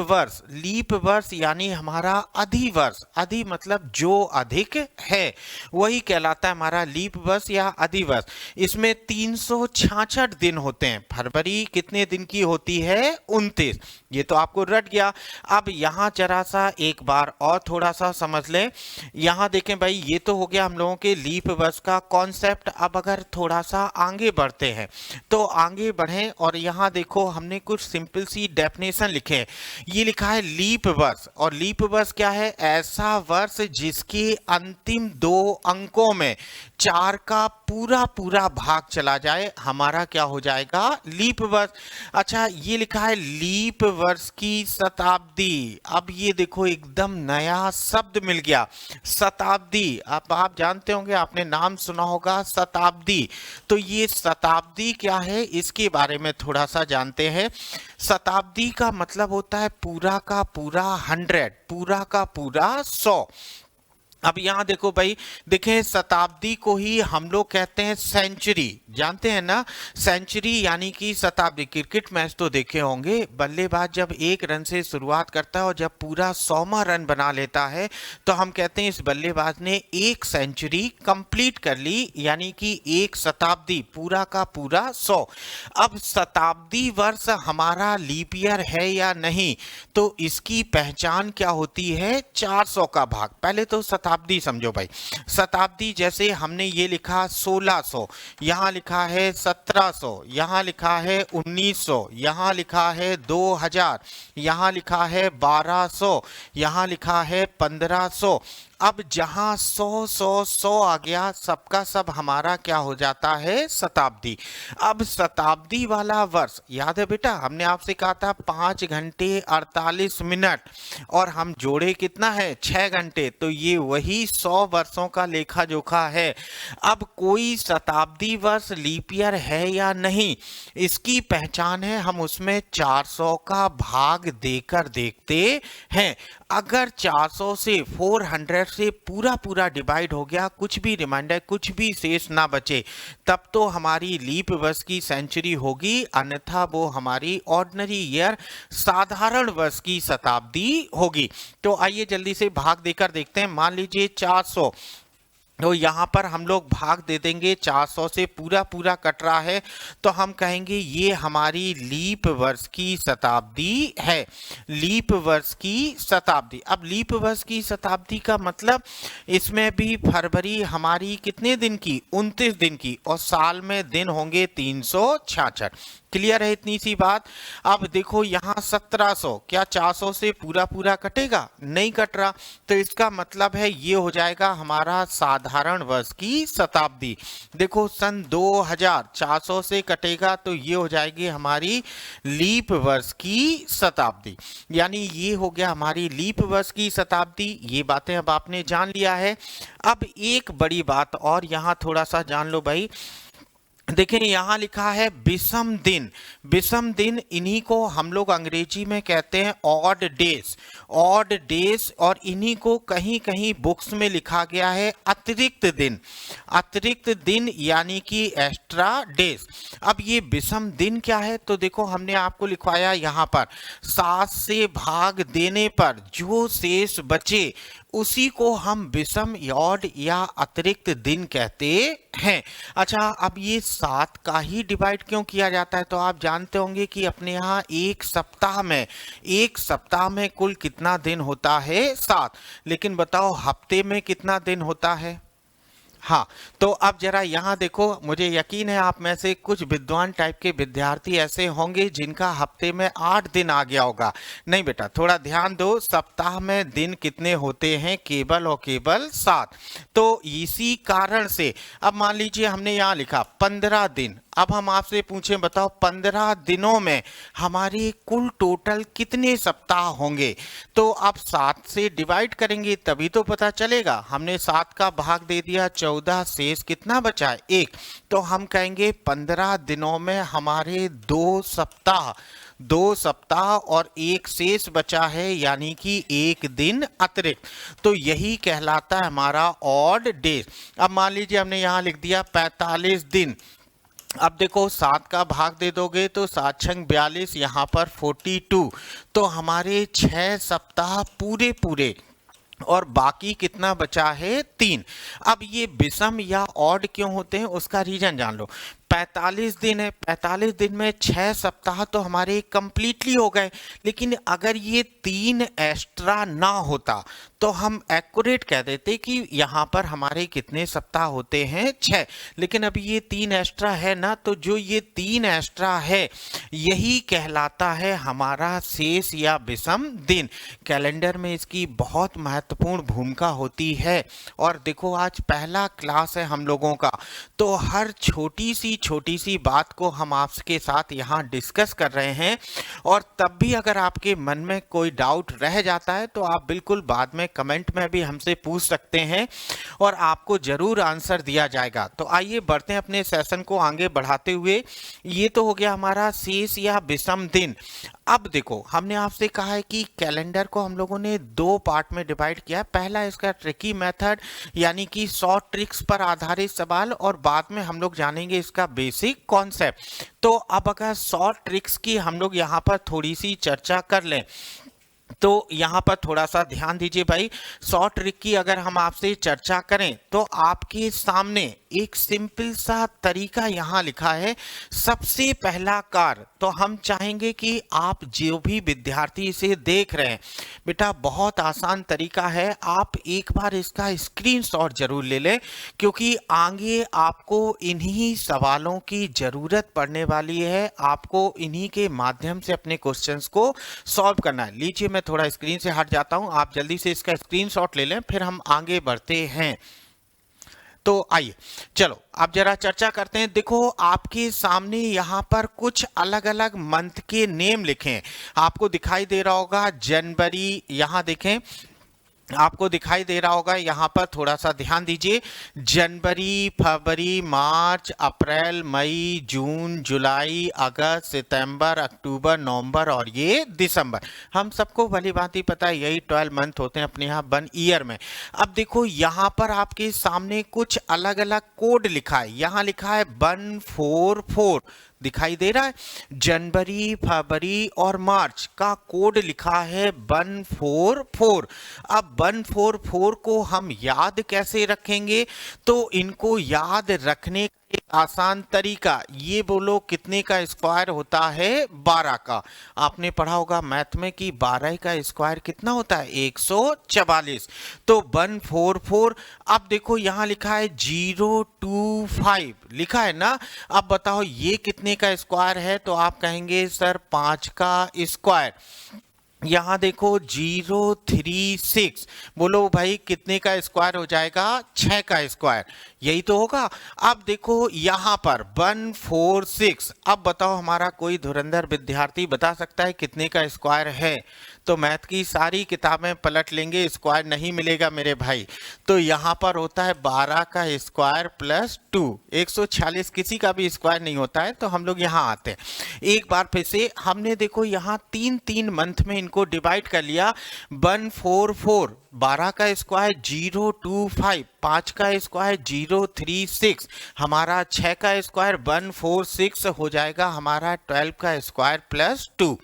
वर्ष यानी हमारा अधिवर्ष, अधि मतलब जो अधिक है वही कहलाता है हमारा लीप वर्ष या अधिवर्ष। इसमें 366 दिन होते हैं। फरवरी कितने दिन की होती है, 29। ये तो आपको रट गया। अब यहाँ जरा सा एक बार और थोड़ा सा समझ लें। यहाँ देखें भाई, ये तो हो गया हम लोगों के लीप वर्ष का कॉन्सेप्ट। अब अगर थोड़ा सा आगे बढ़ते हैं तो आगे बढ़ें, और यहाँ देखो हमने कुछ सिंपल सी डेफिनेशन लिखे हैं। ये लिखा है लीप वर्ष, और लीप वर्ष क्या है, ऐसा वर्ष जिसके अंतिम 2 अंकों में 4 का पूरा पूरा भाग चला जाए, हमारा क्या हो जाएगा? लीप वर्ष। अच्छा, ये लिखा है लीप वर्ष की शताब्दी। अब ये देखो एकदम नया शब्द मिल गया, शताब्दी। अब आप जानते होंगे, आपने नाम सुना होगा शताब्दी। तो ये शताब्दी क्या है, इसके बारे में थोड़ा सा जानते हैं। शताब्दी का मतलब होता है पूरा का पूरा 100, पूरा का पूरा 100। अब यहाँ देखो भाई, देखें शताब्दी को ही हम लोग कहते हैं सेंचुरी, जानते हैं ना? सेंचुरी यानी कि शताब्दी। क्रिकेट मैच तो देखे होंगे, बल्लेबाज जब 1 रन से शुरुआत करता है और जब पूरा 100वां रन बना लेता है तो हम कहते हैं इस बल्लेबाज ने 1 सेंचुरी कंप्लीट कर ली, यानी कि 1 शताब्दी, पूरा का पूरा 100। अब शताब्दी वर्ष हमारा लीप ईयर है या नहीं, तो इसकी पहचान क्या होती है? 400 का भाग। पहले तो शताब्दी समझो भाई। शताब्दी जैसे हमने ये लिखा 1600, यहाँ लिखा है 1700, यहाँ लिखा है 1900, यहाँ लिखा है 2000, यहाँ लिखा है 1200, यहाँ लिखा है 1500। अब जहां 100 आ गया, सबका सब हमारा क्या हो जाता है? शताब्दी। अब शताब्दी वाला वर्ष याद है बेटा, हमने आपसे कहा था 5 घंटे 48 मिनट और हम जोड़े कितना है? 6 घंटे। तो ये वही 100 वर्षों का लेखा जोखा है। अब कोई शताब्दी वर्ष लीप ईयर है या नहीं, इसकी पहचान है हम उसमें 400 का भाग देकर देखते हैं। अगर 400 से 400 से पूरा पूरा डिवाइड हो गया, कुछ भी रिमाइंडर, कुछ भी शेष ना बचे, तब तो हमारी लीप वर्ष की सेंचुरी होगी, अन्यथा वो हमारी ऑर्डिनरी ईयर, साधारण वर्ष की शताब्दी होगी। तो आइए जल्दी से भाग देकर देखते हैं। मान लीजिए 400, तो यहाँ पर हम लोग भाग दे देंगे। 400 से पूरा पूरा कट रहा है तो हम कहेंगे ये हमारी लीप वर्ष की शताब्दी है, लीप वर्ष की शताब्दी। अब लीप वर्ष की शताब्दी का मतलब इसमें भी फरवरी हमारी कितने दिन की? 29 दिन की, और साल में दिन होंगे 366। क्लियर है इतनी सी बात? अब देखो यहाँ 1700, क्या 400 से पूरा पूरा कटेगा? नहीं कट रहा, तो इसका मतलब है ये हो जाएगा हमारा साधारण वर्ष की शताब्दी। देखो सन 2000 400 से कटेगा तो ये हो जाएगी हमारी लीप वर्ष की शताब्दी, यानी ये हो गया हमारी लीप वर्ष की शताब्दी। ये बातें अब आपने जान लिया है। अब एक बड़ी बात और यहाँ थोड़ा सा जान लो भाई। देखिए यहाँ लिखा है विषम दिन। विषम दिन, इन्हीं को हम लोग अंग्रेजी में कहते हैं ऑड डेज, ऑड डेज। और इन्हीं को कहीं कहीं बुक्स में लिखा गया है अतिरिक्त दिन, अतिरिक्त दिन यानी कि एक्स्ट्रा डेज। अब ये विषम दिन क्या है, तो देखो हमने आपको लिखवाया यहाँ पर 7 से भाग देने पर जो शेष बचे उसी को हम विषम, ऑड या अतिरिक्त दिन कहते हैं। अच्छा, अब ये 7 का ही डिवाइड क्यों किया जाता है, तो आप जानते होंगे कि अपने यहाँ एक सप्ताह में कुल कितना दिन होता है? 7। लेकिन बताओ हफ्ते में कितना दिन होता है? हाँ, तो अब जरा यहाँ देखो, मुझे यकीन है आप में से कुछ विद्वान टाइप के विद्यार्थी ऐसे होंगे जिनका हफ्ते में 8 दिन आ गया होगा। नहीं बेटा, थोड़ा ध्यान दो, सप्ताह में दिन कितने होते हैं? केवल और केवल 7। तो इसी कारण से अब मान लीजिए हमने यहाँ लिखा 15 दिन। अब हम आपसे पूछें, बताओ 15 दिनों में हमारे कुल टोटल कितने सप्ताह होंगे? तो आप 7 से डिवाइड करेंगे तभी तो पता चलेगा। हमने 7 का भाग दे दिया, 14, शेष कितना बचा है? 1। तो हम कहेंगे 15 दिनों में हमारे 2 सप्ताह और 1 शेष बचा है, यानी कि 1 दिन अतिरिक्त। तो यही कहलाता है हमारा ऑड डेज। अब मान लीजिए हमने यहाँ लिख दिया 45 दिन। अब देखो 7 का भाग दे दोगे तो 7 छंग 42, यहाँ पर 42। तो हमारे 6 सप्ताह पूरे पूरे और बाकी कितना बचा है? 3। अब ये विषम या ऑड क्यों होते हैं उसका रीजन जान लो। 45 दिन है, 45 दिन में 6 सप्ताह तो हमारे कंप्लीटली हो गए। लेकिन अगर ये 3 एक्स्ट्रा ना होता तो हम एक्यूरेट कह देते कि यहाँ पर हमारे कितने सप्ताह होते हैं, 6। लेकिन अभी ये 3 एक्स्ट्रा है ना, तो जो ये 3 एक्स्ट्रा है यही कहलाता है हमारा शेष या विषम दिन। कैलेंडर में इसकी बहुत महत्वपूर्ण भूमिका होती है। और देखो आज पहला क्लास है हम लोगों का, तो हर छोटी सी बात को हम आपके साथ यहाँ डिस्कस कर रहे हैं। और तब भी अगर आपके मन में कोई डाउट रह जाता है तो आप बिल्कुल बाद में कमेंट में भी हमसे पूछ सकते हैं और आपको जरूर आंसर दिया जाएगा। तो आइए बढ़ते हैं अपने सेशन को आगे बढ़ाते हुए। ये तो हो गया हमारा शेष या विषम दिन। अब देखो हमने आपसे कहा है कि कैलेंडर को हम लोगों ने 2 पार्ट में डिवाइड किया है। पहला इसका ट्रिकी मेथड यानी कि 100 ट्रिक्स पर आधारित सवाल, और बाद में हम लोग जानेंगे इसका बेसिक कॉन्सेप्ट। तो अब अगर 100 ट्रिक्स की हम लोग यहाँ पर थोड़ी सी चर्चा कर लें तो यहाँ पर थोड़ा सा ध्यान दीजिए भाई। 100 ट्रिक की अगर हम आपसे चर्चा करें तो आपके सामने एक सिंपल सा तरीका यहाँ लिखा है। सबसे पहला कार्य तो हम चाहेंगे कि आप जो भी विद्यार्थी इसे देख रहे हैं, बेटा बहुत आसान तरीका है, आप एक बार इसका स्क्रीनशॉट जरूर ले लें, क्योंकि आगे आपको इन्हीं सवालों की जरूरत पड़ने वाली है। आपको इन्हीं के माध्यम से अपने क्वेश्चंस को सॉल्व करना है। लीजिए मैं थोड़ा स्क्रीन से हट जाता हूं, आप जल्दी से इसका स्क्रीनशॉट ले लें, फिर हम आगे बढ़ते हैं। तो आइए चलो अब जरा चर्चा करते हैं। देखो आपके सामने यहाँ पर कुछ अलग अलग मंथ के नेम लिखे हैं, आपको दिखाई दे रहा होगा जनवरी, यहाँ देखें आपको दिखाई दे रहा होगा, यहाँ पर थोड़ा सा ध्यान दीजिए। जनवरी, फरवरी, मार्च, अप्रैल, मई, जून, जुलाई, अगस्त, सितंबर, अक्टूबर, नवंबर और ये दिसंबर। हम सबको भली भांति पता है यही 12 मंथ होते हैं अपने यहाँ 1 ईयर में। अब देखो यहाँ पर आपके सामने कुछ अलग अलग कोड लिखा है। यहाँ लिखा है 144 दिखाई दे रहा है। जनवरी, फरवरी और मार्च का कोड लिखा है 144। अब 144 को हम याद कैसे रखेंगे? तो इनको याद रखने का एक आसान तरीका, ये बोलो कितने का स्क्वायर होता है? 12 का। आपने पढ़ा होगा मैथ में कि 12 का स्क्वायर कितना होता है? 144। तो 144। अब देखो यहाँ लिखा है 025 लिखा है ना। अब बताओ ये कितने का स्क्वायर है? तो आप कहेंगे सर 5 का स्क्वायर। यहाँ देखो 036, बोलो भाई कितने का स्क्वायर हो जाएगा? 6 का स्क्वायर, यही तो होगा। अब देखो यहाँ पर 146। अब बताओ हमारा कोई धुरंधर विद्यार्थी बता सकता है कितने का स्क्वायर है? तो मैथ की सारी किताबें पलट लेंगे, स्क्वायर नहीं मिलेगा मेरे भाई। तो यहाँ पर होता है 12 का स्क्वायर प्लस 2। 146 किसी का भी स्क्वायर नहीं होता है। तो हम लोग यहाँ आते हैं एक बार फिर से। हमने देखो यहाँ 3 मंथ में इनको डिवाइड कर लिया। 144, 12 का स्क्वायर 025, 5 का स्क्वायर 036, हमारा 6 का स्क्वायर 146 हो जाएगा हमारा 12 का स्क्वायर प्लस 2।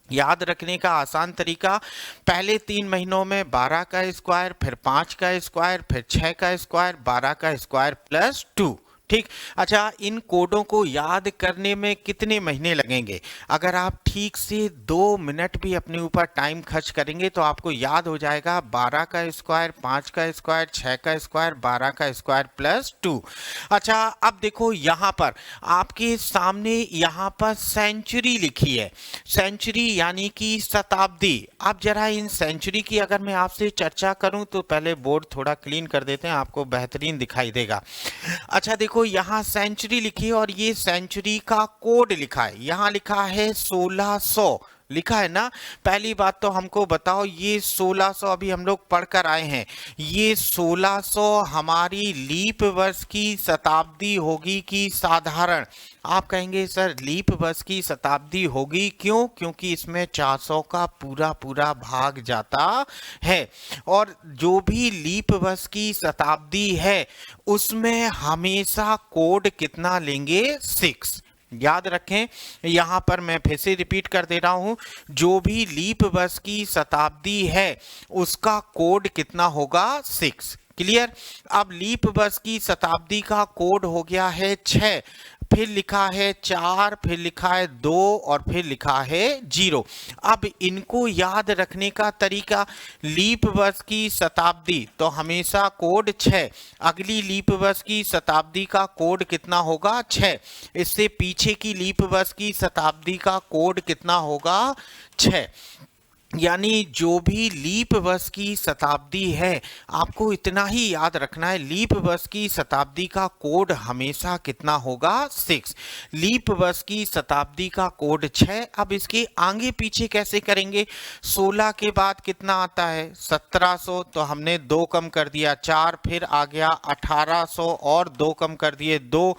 याद रखने का आसान तरीका, पहले 3 महीनों में 12 का स्क्वायर, फिर 5 का स्क्वायर, फिर 6 का स्क्वायर, 12 का स्क्वायर प्लस 2। ठीक। अच्छा, इन कोडों को याद करने में कितने महीने लगेंगे? अगर आप ठीक से 2 मिनट भी अपने ऊपर टाइम खर्च करेंगे तो आपको याद हो जाएगा 12 का स्क्वायर, 5 का स्क्वायर, 6 का स्क्वायर, 12 का स्क्वायर प्लस 2। अच्छा, अब देखो यहाँ पर आपके सामने यहाँ पर सेंचुरी लिखी है। सेंचुरी यानी कि शताब्दी। अब जरा इन सेंचुरी की अगर मैं आपसे चर्चा करूं तो पहले बोर्ड थोड़ा क्लीन कर देते हैं, आपको बेहतरीन दिखाई देगा। अच्छा देखो यहाँ सेंचुरी लिखी है और ये सेंचुरी का कोड लिखा है। यहाँ लिखा है 1600 लिखा है ना। पहली बात तो हमको बताओ ये 1600 अभी हम लोग पढ़कर आए हैं, ये 1600 हमारी लीप वर्ष की शताब्दी होगी कि साधारण? आप कहेंगे सर लीप वर्ष की शताब्दी होगी, क्यों? क्योंकि इसमें 400 का पूरा भाग जाता है। और जो भी लीप वर्ष की शताब्दी है उसमें हमेशा कोड कितना लेंगे? 6। याद रखें, यहाँ पर मैं फिर से रिपीट कर दे रहा हूँ, जो भी लीप वर्ष की शताब्दी है उसका कोड कितना होगा? 6। क्लियर? अब लीप वर्ष की शताब्दी का कोड हो गया है 6। फिर लिखा है 4, फिर लिखा है 2 और फिर लिखा है 0। अब इनको याद रखने का तरीका, लीप वर्ष की शताब्दी तो हमेशा कोड 6, अगली लीप वर्ष की शताब्दी का कोड कितना होगा 6, इससे पीछे की लीप वर्ष की शताब्दी का कोड कितना होगा 6। यानी जो भी लीप वर्ष की शताब्दी है आपको इतना ही याद रखना है, लीप वर्ष की शताब्दी का कोड हमेशा कितना होगा 6, लीप वर्ष की शताब्दी का कोड 6। अब इसके आगे पीछे कैसे करेंगे, 16 के बाद कितना आता है 1700, तो हमने 2 कम कर दिया 4, फिर आ गया 1800 और 2 कम कर दिए 2,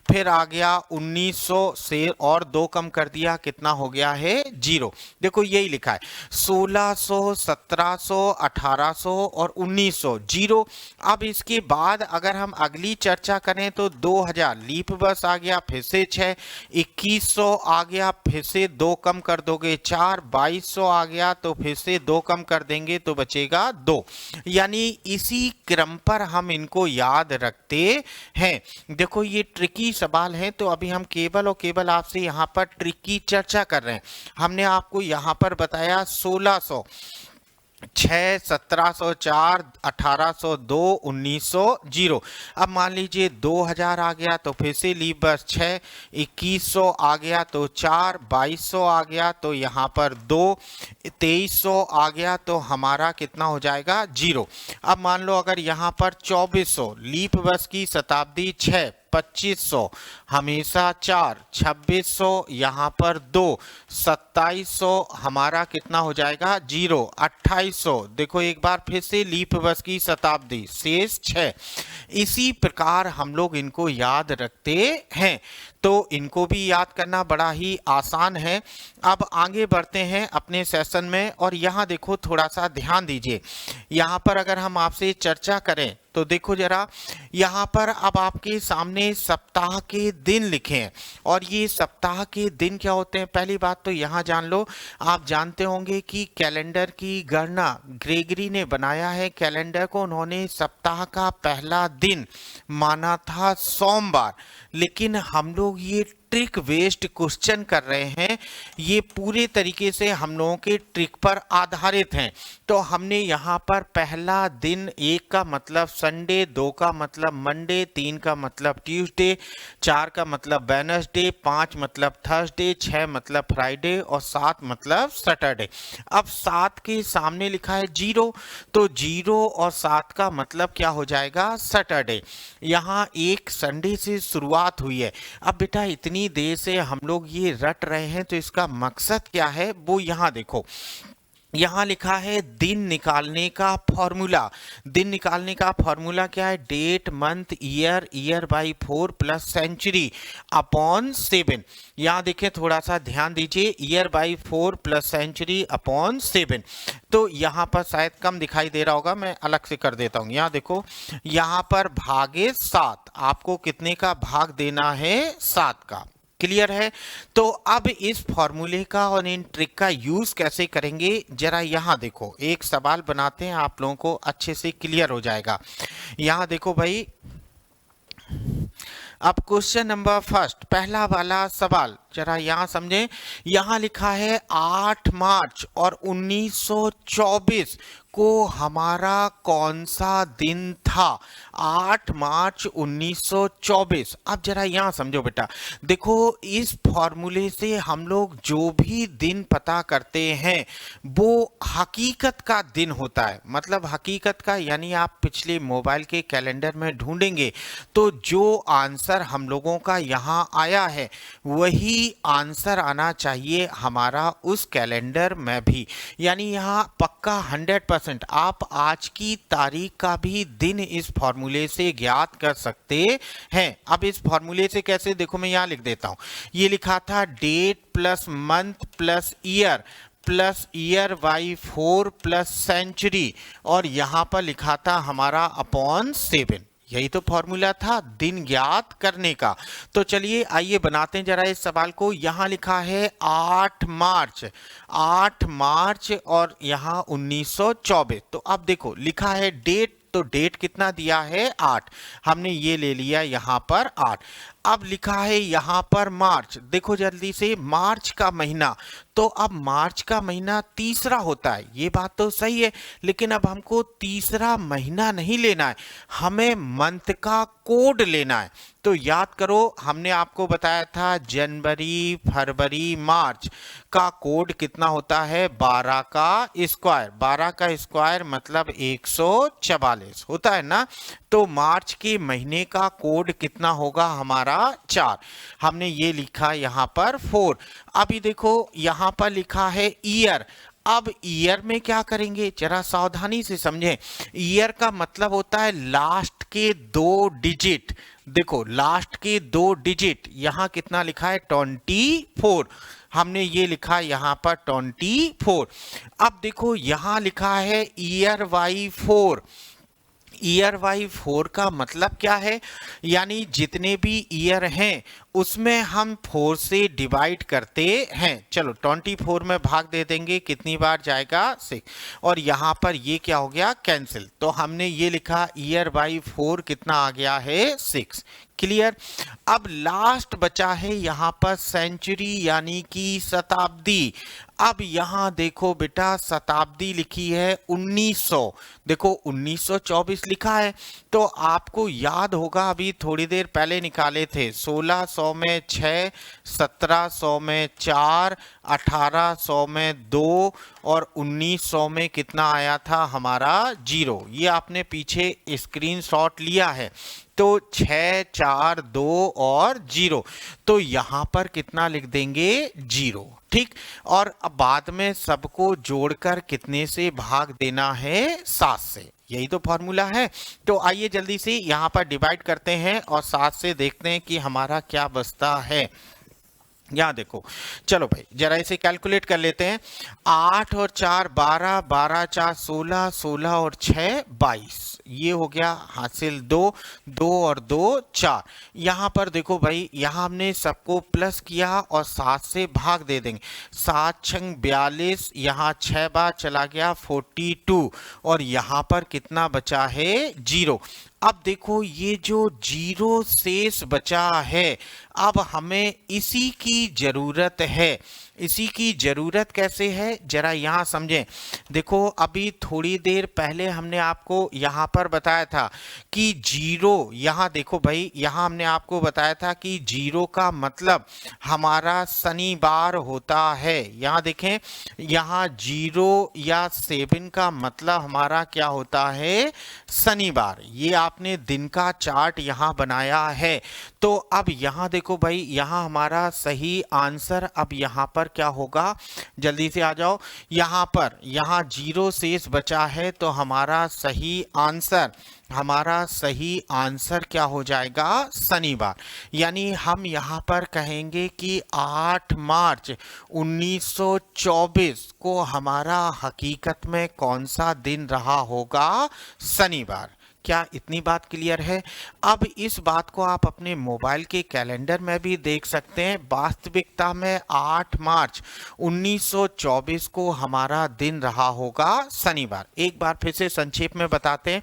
फिर आ गया 1900 से और 2 कम कर दिया, कितना हो गया है 0। देखो यही लिखा है 1600, 1700, 1800 और 1900 0। अब इसके बाद अगर हम अगली चर्चा करें तो 2000 लीप वर्ष आ गया, फिर से 6, 2100 आ गया, फिर से 2 कम कर दोगे 4, 2200 आ गया तो फिर से 2 कम कर देंगे तो बचेगा 2। यानी इसी क्रम पर हम इनको याद रखते हैं। देखो ये ट्रिकी सवाल है, तो अभी हम केवल और केवल आपसे यहाँ पर ट्रिक की चर्चा कर रहे हैं। हमने आपको यहाँ पर बताया 1600, 6, 1704, 1802, 1900 0। अब मान लीजिए 2000 आ गया तो फिर से लीप वर्ष 6, 2100 आ गया तो 4, 2200 आ गया तो यहाँ पर 2, 2300 आ गया तो हमारा कितना हो जाएगा 0। अब मान लो अगर यहाँ पर 2400 लीप वर्ष की शताब्दी 6, 2500 हमेशा 4, 2600 यहाँ पर 2, 2700 हमारा कितना हो जाएगा 0, 2800 देखो एक बार फिर से लीप वर्ष की शताब्दी शेष 6। इसी प्रकार हम लोग इनको याद रखते हैं, तो इनको भी याद करना बड़ा ही आसान है। अब आगे बढ़ते हैं अपने सेशन में, और यहाँ देखो थोड़ा सा ध्यान दीजिए। यहाँ पर अगर हम आपसे चर्चा करें तो देखो जरा, यहाँ पर अब आपके सामने सप्ताह के दिन लिखे हैं, और ये सप्ताह के दिन क्या होते हैं पहली बात तो यहाँ जान लो। आप जानते होंगे कि कैलेंडर की गणना ग्रेगरी ने बनाया है, कैलेंडर को उन्होंने सप्ताह का पहला दिन माना था सोमवार, लेकिन हम लोग ये ट्रिक बेस्ड क्वेश्चन कर रहे हैं, ये पूरे तरीके से हम लोगों के ट्रिक पर आधारित हैं। तो हमने यहाँ पर पहला दिन 1 का मतलब संडे, 2 का मतलब मंडे, 3 का मतलब ट्यूसडे, 4 का मतलब वेडनेसडे, 5 मतलब थर्सडे, 6 मतलब फ्राइडे और 7 मतलब सैटरडे। अब 7 के सामने लिखा है 0, तो 0 और 7 का मतलब क्या हो जाएगा सैटरडे। यहाँ एक संडे से शुरुआत हुई है। अब बेटा इतनी देर से हम लोग ये रट रहे हैं तो इसका मकसद क्या है वो यहाँ देखो। यहाँ लिखा है दिन निकालने का फॉर्मूला। दिन निकालने का फॉर्मूला क्या है, date, month, year, year by 4 plus century upon 7। यहाँ देखें थोड़ा सा ध्यान दीजिए, year by 4 plus century upon 7। तो यहाँ पर शायद कम दिखाई दे रहा होगा, मैं अलग से कर देता हूँ। यहाँ देखो, यहाँ पर भागे 7, आपको कितने का भाग देना है 7 का। क्लियर है। तो अब इस फॉर्मूले का और इन ट्रिक का यूज कैसे करेंगे जरा यहाँ देखो, एक सवाल बनाते हैं, आप लोगों को अच्छे से क्लियर हो जाएगा। यहाँ देखो भाई, अब क्वेश्चन नंबर फर्स्ट, पहला वाला सवाल जरा यहाँ समझें। यहाँ लिखा है 8 मार्च और 1924 को हमारा कौन सा दिन था। 8 मार्च 1924। अब जरा यहाँ समझो बेटा, देखो इस फॉर्मूले से हम लोग जो भी दिन पता करते हैं वो हकीकत का दिन होता है। मतलब हकीकत का यानी आप पिछले मोबाइल के कैलेंडर में ढूंढेंगे तो जो आंसर हम लोगों का यहाँ आया है वही आंसर आना चाहिए हमारा उस कैलेंडर में भी। यानी यहाँ पक्का 100% आप आज की तारीख का भी दिन इस फॉर्मूले से ज्ञात कर सकते हैं। अब इस फॉर्मूले से कैसे, देखो मैं यहाँ लिख देता हूँ। ये लिखा था date plus month plus year by 4 plus century, और यहाँ पर लिखा था हमारा अपॉन 7। यही तो फॉर्मूला था दिन ज्ञात करने का। तो चलिए आइए बनाते हैं जरा इस सवाल को। यहाँ लिखा है 8 मार्च और यहाँ 1924। तो अब देखो लिखा है डेट, तो डेट कितना दिया है 8, हमने ये ले लिया यहाँ पर 8। अब लिखा है यहाँ पर मार्च, देखो जल्दी से, मार्च का महीना, तो अब मार्च का महीना तीसरा होता है, ये बात तो सही है, लेकिन अब हमको तीसरा महीना नहीं लेना है, हमें मंथ का कोड लेना है। तो याद करो, हमने आपको बताया था जनवरी फरवरी मार्च का कोड कितना होता है, 12 का स्क्वायर, 12 का स्क्वायर मतलब 144 होता है ना। तो मार्च के महीने का कोड कितना होगा हमारा 4, हमने ये लिखा यहाँ पर 4। अभी देखो यहाँ पर लिखा है ईयर, अब ईयर में क्या करेंगे, जरा सावधानी से समझें। ईयर का मतलब होता है लास्ट के 2 डिजिट, देखो लास्ट के 2 डिजिट, यहाँ कितना लिखा है 24, हमने ये लिखा यहाँ पर 24। अब देखो यहाँ लिखा है ईयर बाई 4, ईयर बाई 4 का मतलब क्या है, यानी जितने भी ईयर हैं उसमें हम 4 से डिवाइड करते हैं। चलो 24 में भाग दे देंगे, कितनी बार जाएगा 6, और यहाँ पर ये क्या हो गया कैंसिल, तो हमने ये लिखा ईयर बाई 4 कितना आ गया है 6। क्लियर। अब लास्ट बचा है यहाँ पर सेंचुरी यानी कि शताब्दी। अब यहाँ देखो बेटा शताब्दी लिखी है 1900, देखो 1924 लिखा है, तो आपको याद होगा अभी थोड़ी देर पहले निकाले थे, 1600 में 6, 1700 में 4, 1800 में 2 और 1900 में कितना आया था हमारा 0। ये आपने पीछे स्क्रीनशॉट लिया है, तो 6, 4, 2 और 0, तो यहाँ पर कितना लिख देंगे 0, ठीक। और अब बाद में सबको जोड़कर कितने से भाग देना है 7 से, यही तो फॉर्मूला है। तो आइए जल्दी से यहाँ पर डिवाइड करते हैं और 7 से देखते हैं कि हमारा क्या बचता है। यहाँ देखो, चलो भाई जरा इसे कैलकुलेट कर लेते हैं। 8 और 4 12, 12 4 16, 16 और 6 22, ये हो गया हासिल 2, 2 और 2 4। यहाँ पर देखो भाई, यहाँ हमने सबको प्लस किया और 7 से भाग दे देंगे, 7 छंग 42, यहाँ 6 बार चला गया 42, और यहाँ पर कितना बचा है 0। अब देखो ये जो 0 शेष बचा है, अब हमें इसी की जरूरत है। इसी की जरूरत कैसे है जरा यहाँ समझें। देखो अभी थोड़ी देर पहले हमने आपको यहाँ पर बताया था कि 0, यहाँ देखो भाई, यहाँ हमने आपको बताया था कि 0 का मतलब हमारा शनिवार होता है। यहाँ देखें, यहाँ 0 या 7 का मतलब हमारा क्या होता है शनिवार। ये आपने दिन का चार्ट यहाँ बनाया है। तो अब यहाँ देखो भाई, यहाँ हमारा सही आंसर अब यहाँ पर क्या होगा, जल्दी से आ जाओ। यहाँ पर यहाँ 0 शेष बचा है, तो हमारा सही आंसर क्या हो जाएगा शनिवार। यानी हम यहाँ पर कहेंगे कि 8 मार्च 1924 को हमारा हकीकत में कौन सा दिन रहा होगा शनिवार। क्या इतनी बात क्लियर है? अब इस बात को आप अपने मोबाइल के कैलेंडर में भी देख सकते हैं। वास्तविकता में 8 मार्च 1924 को हमारा दिन रहा होगा शनिवार। एक बार फिर से संक्षेप में बताते हैं।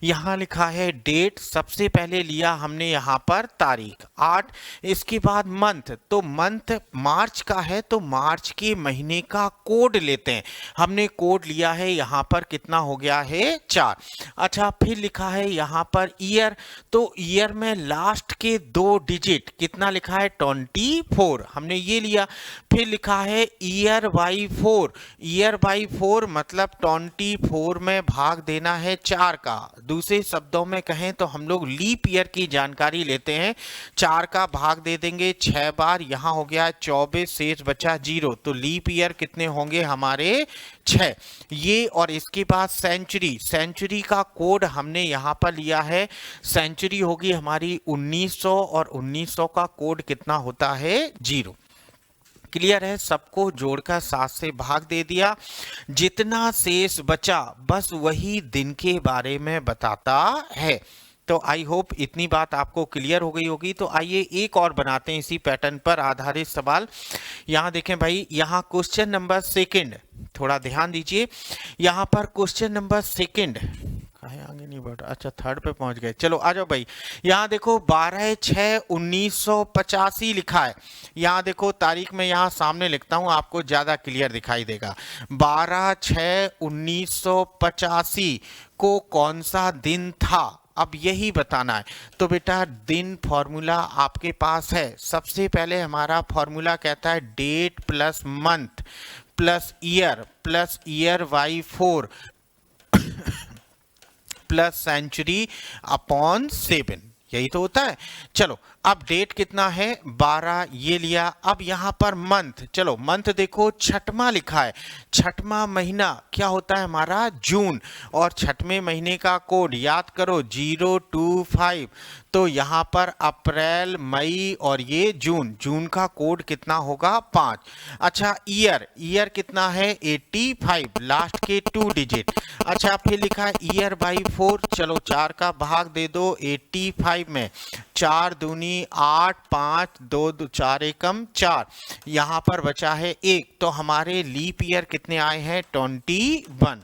यहाँ लिखा है डेट, सबसे पहले लिया हमने यहाँ पर तारीख 8, इसके बाद मंथ, तो मंथ मार्च का है तो मार्च के महीने का कोड लेते हैं। हमने कोड लिया है यहाँ पर, कितना हो गया है 4। अच्छा, फिर लिखा है यहाँ पर ईयर, तो ईयर में लास्ट के 2 डिजिट कितना लिखा है 24, हमने ये लिया। फिर लिखा है ईयर बाई 4, ईयर बाई 4 मतलब 24 में भाग देना है 4 का। दूसरे शब्दों में कहें तो हम लोग लीप ईयर की जानकारी लेते हैं। 4 का भाग दे देंगे 6 बार, यहाँ हो गया 24, शेष बचा 0, तो लीप ईयर कितने होंगे हमारे 6। ये और इसके बाद सेंचुरी, सेंचुरी का कोड हमने यहाँ पर लिया है। सेंचुरी होगी हमारी 1900 और 1900 का कोड कितना होता है 0। क्लियर है? सबको जोड़कर 7 से भाग दे दिया। जितना शेष बचा बस वही दिन के बारे में बताता है। तो आई होप इतनी बात आपको क्लियर हो गई होगी। तो आइए एक और बनाते हैं इसी पैटर्न पर आधारित सवाल। यहाँ देखें भाई, यहाँ क्वेश्चन नंबर 2, थोड़ा ध्यान दीजिए। यहाँ पर क्वेश्चन नंबर 2 आगे नहीं बट अच्छा थर्ड पे पहुंच गए। चलो आ जाओ भाई। यहाँ देखो 12/6/1985 लिखा है। यहाँ देखो तारीख में यहाँ सामने लिखता हूँ, आपको ज़्यादा क्लियर दिखाई देगा। 12/6/1985 को कौन सा दिन था, अब यही बताना है। तो बेटा दिन फॉर्मूला आपके पास है। सबसे पहले हमारा फॉर्मूला कहता है date plus month plus year by 4 plus century upon 7, यही तो होता है। चलो अब डेट कितना है 12 ये लिया। अब यहाँ पर मंथ, चलो मंथ देखो छठवां लिखा है। छठवां महीना क्या होता है हमारा जून, और छठवें महीने का कोड याद करो 025। तो यहाँ पर अप्रैल मई और ये जून का कोड कितना होगा 5। अच्छा ईयर कितना है 85, लास्ट के 2 डिजिट। अच्छा फिर लिखा है ईयर बाई 4, चलो 4 का भाग दे दो 85 में, 4 दूनी 8, 5 2 4 एकम 4, यहाँ पर बचा है 1। तो हमारे लीप ईयर कितने आए हैं 21।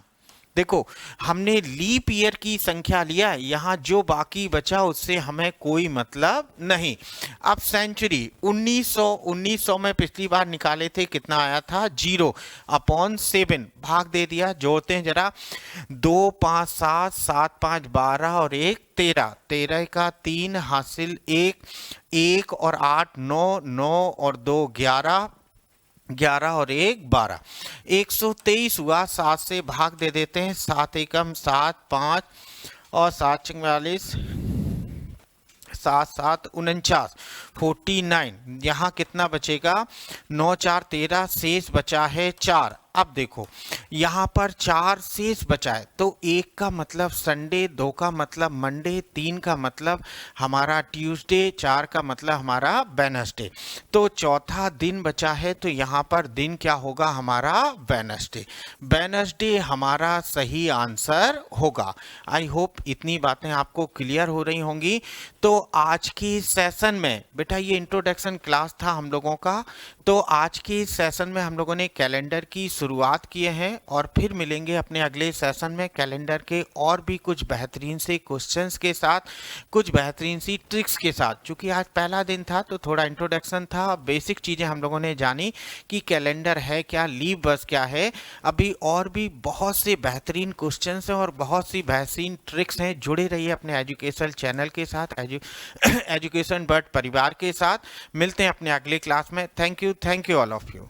देखो हमने लीप ईयर की संख्या लिया है, यहाँ जो बाकी बचा उससे हमें कोई मतलब नहीं। अब सेंचुरी 1900 में पिछली बार निकाले थे, कितना आया था 0/7, भाग दे दिया। जोड़ते हैं जरा, 2 5 7 7 5 12 और 1 13, 13 का 3 हासिल 1 और 8 9, 9 और 2 11, 11 और 1 12, 123 हुआ। 7 से भाग दे देते हैं, 7 एकम 7 5 और 7 44, 7 7 49, 49। यहाँ कितना बचेगा 9 4 13, शेष बचा है 4। अब देखो यहाँ पर 4 शेष बचा है, तो 1 का मतलब संडे, 2 का मतलब मंडे, 3 का मतलब हमारा ट्यूसडे, 4 का मतलब हमारा वेडनेसडे। तो चौथा दिन बचा है, तो यहाँ पर दिन क्या होगा हमारा वेडनेसडे हमारा सही आंसर होगा। आई होप इतनी बातें आपको क्लियर हो रही होंगी। तो आज की सेशन में बेटा ये इंट्रोडक्शन क्लास था हम लोगों का। तो आज के सेशन में हम लोगों ने कैलेंडर की शुरुआत किए हैं, और फिर मिलेंगे अपने अगले सेशन में कैलेंडर के और भी कुछ बेहतरीन से क्वेश्चंस के साथ, कुछ बेहतरीन सी ट्रिक्स के साथ। क्योंकि आज पहला दिन था तो थोड़ा इंट्रोडक्शन था, बेसिक चीज़ें हम लोगों ने जानी कि कैलेंडर है क्या, लीप वर्ष क्या है। अभी और भी बहुत से बेहतरीन क्वेश्चंस हैं और बहुत सी बेहतरीन ट्रिक्स हैं। जुड़े रहिए अपने एजुकेशन चैनल के साथ, एजुकेशन बर्ड परिवार के साथ। मिलते हैं अपने अगले क्लास में। Thank you all of you.